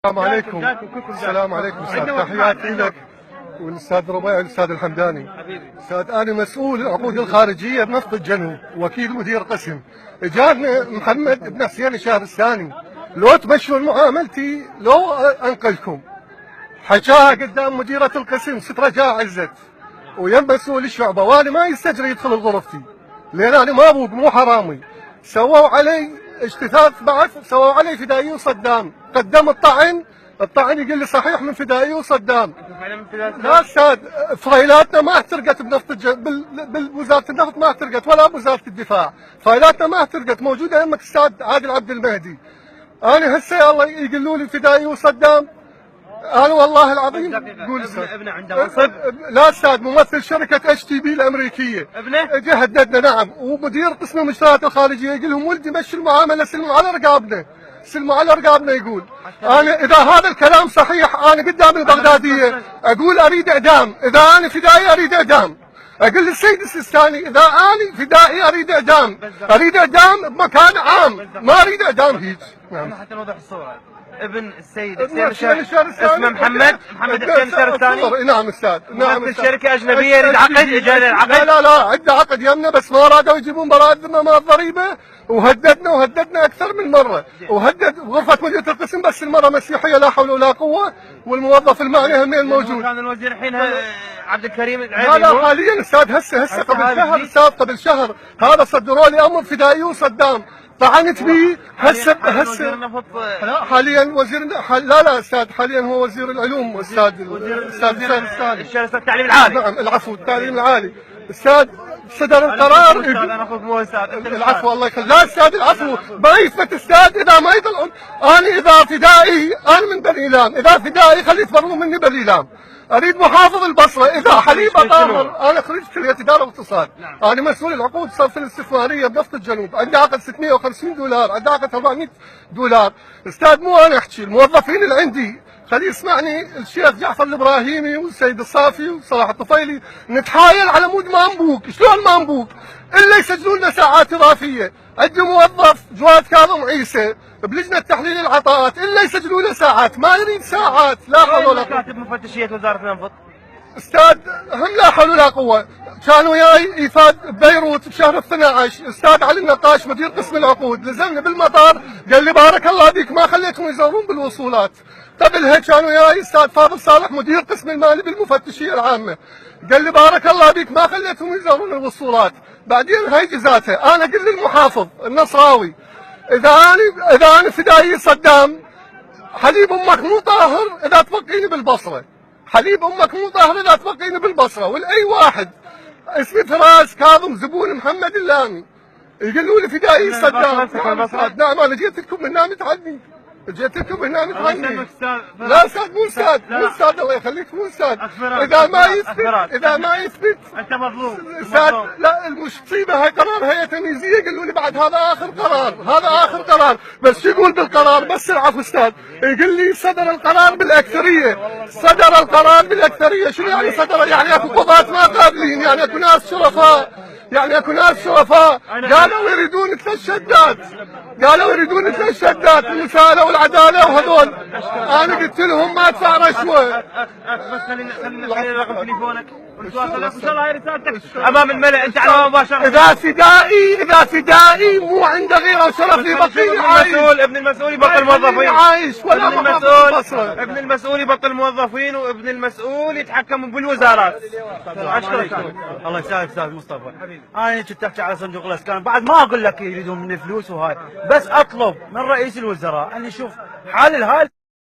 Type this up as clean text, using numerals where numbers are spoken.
السلام عليكم. السلام عليكم استاذ، تحياتي لك والاستاذ ربيع والاستاذ الحمداني. استاذ انا مسؤول العقود الخارجيه بنفط الجنوب، وكيل مدير قسم. اجانا محمد بن حسين الشهرستاني، لو تمشون معاملتي لو انقلكم. حكاها قدام مديره القسم ست رجاء عزت ويم مسؤول الشعبه، وانا ما يستجري يدخل غرفتي لان انا ما ابوق مو حرامي. سووا علي اجتثاث بعث، سووا علي فدائي وصدام، قدم الطعن يقول لي صحيح من فدائي وصدام. لا استاذ، فايلاتنا ما احترقت بنفط بالوزاره النفط، ما احترقت ولا بوزاره الدفاع، فايلاتنا ما احترقت، موجوده يمك استاذ عادل عبد المهدي. انا هسه الله يقولوا لي فدائي وصدام، انا والله العظيم قول ابنه عنده منصب؟ لا استاذ، ممثل شركه اتش تي بي الامريكيه. ابنه؟ اجى هددنا نعم، ومدير قسم المشتريات الخارجيه يقول لهم ولدي مشي المعامله، سلموا على رقابنا، سلموا على رقابنا. يقول انا اذا هذا الكلام صحيح انا قدام البغداديه اقول اريد اعدام، اذا انا فدائي اريد اعدام. اقول للسيد السيستاني اذا انا فدائي اريد اعدام، اريد اعدام بمكان عام، ما اريد اعدام هيك. نعم. حتى نوضح الصوره. ابن السيد حسين اسمه محمد حسين الشهرستاني. نعم استاذ، نعم استاذ. الشركه اجنبيه يريد عقد، اجى العقد. لا عنده عقد يمنا، بس ما رادوا يجيبون براءة ذمة ضريبه، وهددنا اكثر من مره، وهدد غرفه مديريه القسم، بس المره مسيحيه لا حول ولا قوه، والموظف المعني همين موجود. كان الوزير الحين عبد الكريم لا حاليا استاذ، هسه قبل شهر استاذ، قبل شهر هذا صدروا لي امر فدائي وصدام، طعنت به. هسه لا حاليا وزير، لا استاذ، حاليا هو وزير العلوم استاذ التعليم العالي. نعم العفو، التعليم العالي. استاذ صدر القرار. انا اخوك مو استاذ. العفو الله يخليك. لا استاذ العفو، ما يثبت استاذ اذا ما يطلعون. انا اذا فدائي انا من بني لام، اذا فدائي خلي يتبرون مني بني لام. اريد محافظ البصره، اذا حليب طاهر. انا خريج كليه اداره واقتصاد. انا مسؤول العقود صرف الاستثماريه بنفط الجنوب، عندي عقد $650، عندي عقد $400. استاذ مو انا احكي، الموظفين اللي عندي خلي يسمعني الشيخ جعفر الابراهيمي والسيد الصافي وصلاح الطفيلي، نتحايل على مود ما نبوك. شلون ما نبوك؟ الا يسجلون لنا ساعات اضافيه. عندي موظف جواد كاظم عيسى بلجنه تحليل العطاءات، الا يسجلوا له ساعات، ما يريد ساعات. لا حول ولا قوه. كاتب مفتشيه وزاره النفط استاذ هم لا حول ولا قوه. كانوا وياي ايفاد ببيروت بشهر 12، استاذ علي النقاش مدير قسم العقود لزمني بالمطار، قال لي بارك الله بك ما خليتهم يزورون بالوصولات. قبلها كان وياي استاذ فاضل صالح مدير قسم المالي بالمفتشيه العامه، قال لي بارك الله بك ما خليتهم يزورون الوصولات. بعدين هاي جزاته. انا قلت للمحافظ النصراوي اذا انا فدائي صدام، حليب امك مو طاهر اذا تبقيني بالبصره، حليب امك مو طاهر اذا تبقيني بالبصره. ولاي واحد اسمي فراس كاظم زبون محمد اللامي يقولوا لي فدائي صدام. نعم انا جيت لكم من هنا متعني، جيت لكم هنا متعني. لا استاذ، مو استاذ، مو استاذ، الله يخليك مو استاذ. اذا ما يثبت انت مظلوم استاذ. لا المصيبه هاي قرار هيئه تمييزيه، قالوا لي بعد هذا اخر قرار، هذا اخر قرار. بس شو يقول بالقرار؟ بس العفو استاذ، يقول لي صدر القرار بالاكثريه، صدر القرار بالاكثريه. شنو يعني صدر؟ يعني اكو قضاة ما قابلين، يعني اكو ناس شرفاء، يعني اكو ناس شرفاء. قالوا يريدون 3 شدات، قالوا يريدون 3 شدات، المساءله والعداله وهذول. انا قلت لهم ما ادفع رشوه. بس خليني رقم تليفونك ونتواصل ان شاء الله. هاي رسالتك امام الملأ، انت على مباشره. اذا فدائي مو عنده غيره وشرف يبقي عايش. ابن المسؤول يبطل موظفين، عايش ولا ابن المسؤول يبطل موظفين، وابن المسؤول يتحكم بالوزارات. اشكرك. الله يسعدك استاذ مصطفى. انا كنت احكي على صندوق الاسكان، بعد ما اقول لك يريدون مني فلوس وهاي، بس اطلب من رئيس الوزراء ان يشوف حال الهاي.